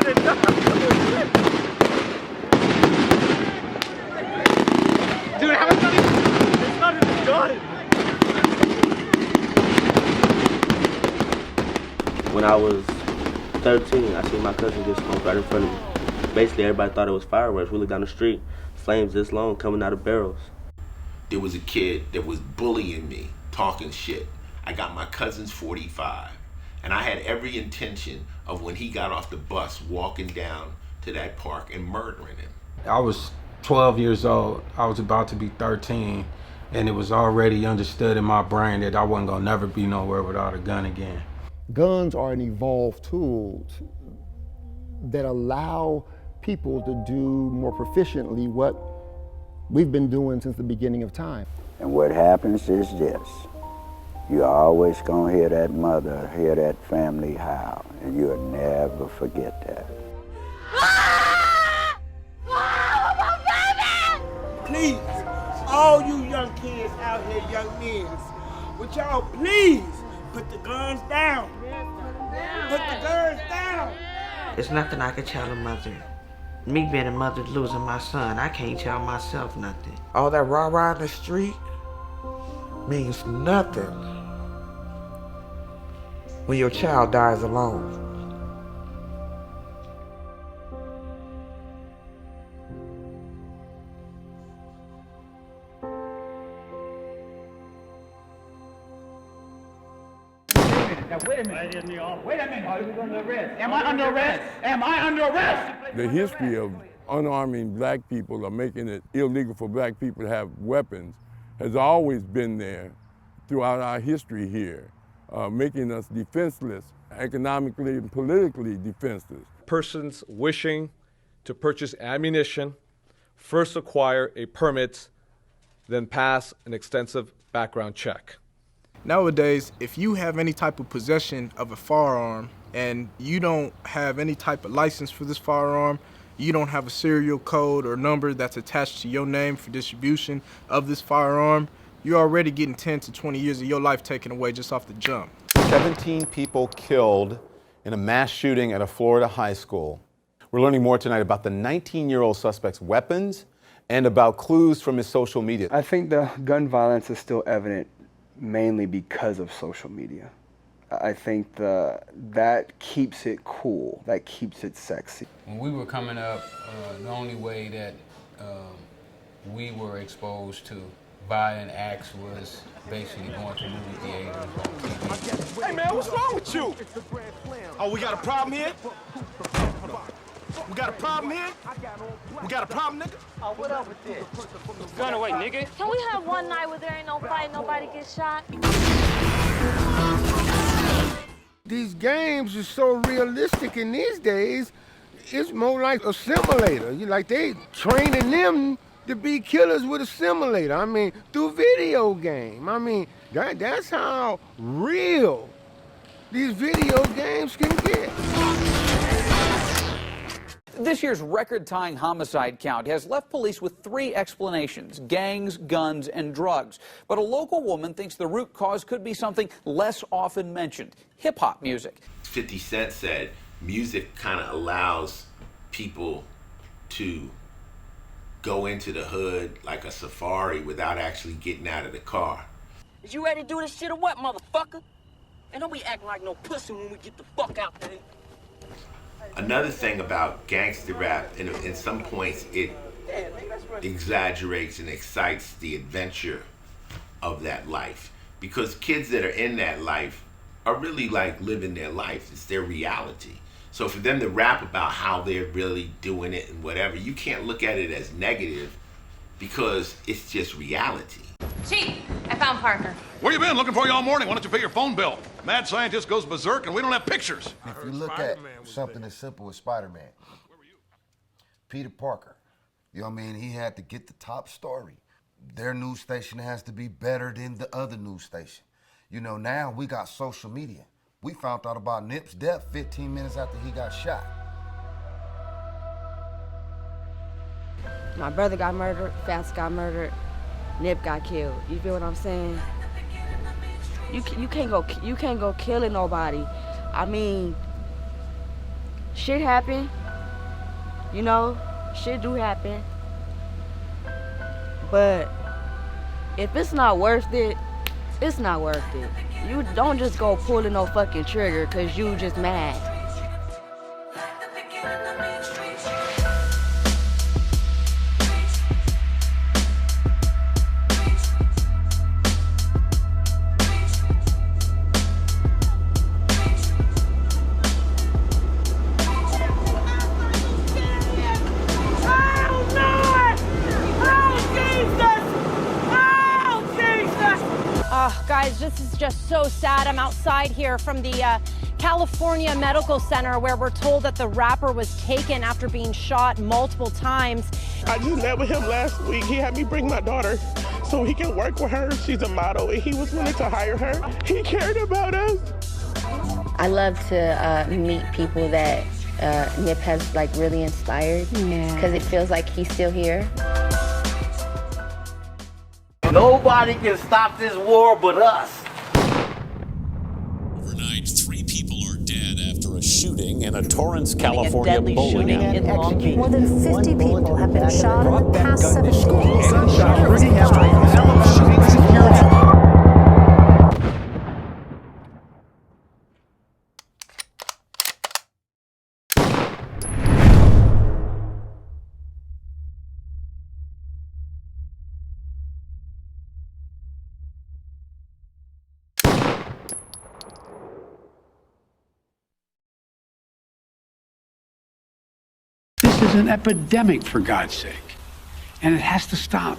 Dude, how much money? It's not even done. When I was 13, I seen my cousin get smoked right in front of me. Basically, everybody thought it was fireworks. We looked down the street, flames this long coming out of barrels. There was a kid that was bullying me, talking shit. I got my cousin's 45, and I had every intention of when he got off the bus walking down to that park and murdering him. I was 12 years old. I was about to be 13, and it was already understood in my brain that I wasn't gonna never be nowhere without a gun again. Guns are an evolved tool that allow people to do more proficiently what we've been doing since the beginning of time. And what happens is this. You're always gonna hear that mother, hear that family howl, and you'll never forget that. Please, all you young kids out here, young men, would y'all please put the guns down? Put the guns down. There's nothing I could tell a mother. Me being a mother losing my son, I can't tell myself nothing. All that rah-rah in the street means nothing when your child dies alone. Wait a minute. Wait a minute. Are you under arrest? Am I under arrest? Am I under arrest? The history of unarming black people or making it illegal for black people to have weapons has always been there throughout our history here, making us defenseless, economically and politically defenseless. Persons wishing to purchase ammunition first acquire a permit, then pass an extensive background check. Nowadays, if you have any type of possession of a firearm and you don't have any type of license for this firearm, you don't have a serial code or number that's attached to your name for distribution of this firearm, you're already getting 10 to 20 years of your life taken away just off the jump. 17 people killed in a mass shooting at a Florida high school. We're learning more tonight about the 19-year-old suspect's weapons and about clues from his social media. I think the gun violence is still evident mainly because of social media. I think that keeps it cool, that keeps it sexy. When we were coming up, the only way that we were exposed to violent acts was basically going to movie theaters on TV. Hey man, what's wrong with you? Oh, we got a problem here? We got a problem here? We got a problem, nigga? Oh, what up with this? Gun away, nigga. Can we have one night where there ain't no fight, nobody gets shot? These games are so realistic in these days, it's more like a simulator. Like they training them to be killers with a simulator. I mean, through video game. I mean, that's how real these video games can get. This year's record-tying homicide count has left police with 3 explanations: gangs, guns, and drugs. But a local woman thinks the root cause could be something less often mentioned: hip-hop music. 50 Cent said music kind of allows people to go into the hood like a safari without actually getting out of the car. Is you ready to do this shit or what, motherfucker? And don't be acting like no pussy when we get the fuck out there. Another thing about gangster rap, in some points it exaggerates and excites the adventure of that life. Because kids that are in that life are really like living their life. It's their reality. So for them to rap about how they're really doing it and whatever, you can't look at it as negative because it's just reality. Chief, I found Parker. Where you been? Looking for you all morning. Why don't you pay your phone bill? Mad scientist goes berserk and we don't have pictures. If you look at something as simple as Spider-Man, Peter Parker, you know what I mean? He had to get the top story. Their news station has to be better than the other news station. You know, now we got social media. We found out about Nip's death 15 minutes after he got shot. My brother got murdered, Fats got murdered, Nip got killed. You feel what I'm saying? You can't go killing nobody. I mean, shit happen. You know, shit do happen. But if it's not worth it, it's not worth it. You don't just go pulling no fucking trigger because you just mad. Guys, this is just so sad. I'm outside here from the California Medical Center where we're told that the rapper was taken after being shot multiple times. I just met with him last week. He had me bring my daughter so he can work with her. She's a model, and he was willing to hire her. He cared about us. I love to meet people that Nip has like really inspired because it feels like he's still here. Nobody can stop this war but us. Overnight, 3 people are dead after a shooting in a Torrance, California bowling alley. More than 50 people have been shot in the past 7 days. This is an epidemic, for God's sake, and it has to stop.